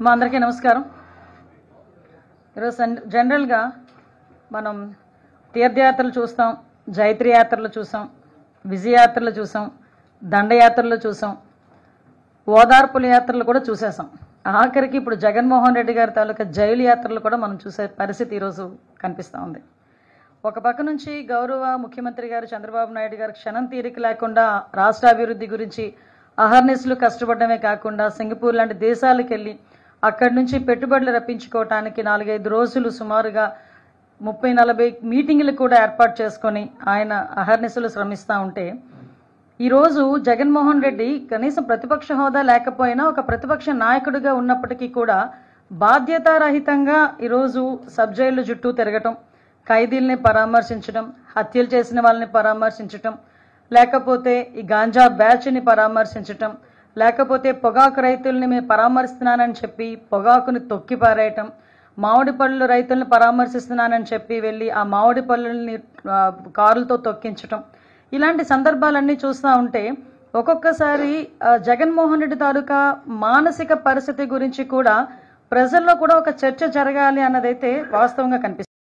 మా అందరికీ నమస్కారం. ఈరోజు జనరల్గా మనం తీర్థయాత్రలు చూస్తాం, జైత్ర యాత్రలు చూసాం, విజయయాత్రలు చూసాం, దండయాత్రలు చూసాం, ఓదార్పుల యాత్రలు కూడా చూసేసాం. ఆఖరికి ఇప్పుడు జగన్మోహన్ రెడ్డి గారి తాలూకా జైలు యాత్రలు కూడా మనం చూసే పరిస్థితి ఈరోజు కనిపిస్తూ ఉంది. ఒక పక్క నుంచి గౌరవ ముఖ్యమంత్రి గారు చంద్రబాబు నాయుడు గారు క్షణం తీరిక లేకుండా రాష్ట్ర అభివృద్ధి గురించి అహర్నిశలు కష్టపడమే కాకుండా సింగపూర్ లాంటి దేశాలకు వెళ్ళి అక్కడి నుంచి పెట్టుబడులు రప్పించుకోవటానికి 4-5 రోజులు సుమారుగా 30-40 మీటింగులు కూడా ఏర్పాటు చేసుకొని ఆయన అహర్నిశలు శ్రమిస్తూ ఉంటే, ఈరోజు జగన్మోహన్ రెడ్డి కనీసం ప్రతిపక్ష హోదా లేకపోయినా ఒక ప్రతిపక్ష నాయకుడిగా ఉన్నప్పటికీ కూడా బాధ్యతారహితంగా ఈరోజు సబ్ జైలు చుట్టూ తిరగటం, ఖైదీల్ని పరామర్శించడం, హత్యలు చేసిన వాళ్ళని పరామర్శించటం, లేకపోతే ఈ గాంజా బ్యాచ్ని పరామర్శించటం, లేకపోతే పొగాకు రైతుల్ని మేము పరామర్శిస్తున్నానని చెప్పి పొగాకుని తొక్కి పారేయటం, మామిడి పళ్ళు రైతుల్ని పరామర్శిస్తున్నానని చెప్పి వెళ్ళి ఆ మామిడి పళ్ళని కారులతో తొక్కించటం, ఇలాంటి సందర్భాలన్నీ చూస్తూ ఉంటే ఒక్కొక్కసారి జగన్మోహన్ రెడ్డి తాలూకా మానసిక పరిస్థితి గురించి కూడా ప్రజల్లో కూడా ఒక చర్చ జరగాలి అన్నదైతే వాస్తవంగా కనిపిస్తుంది.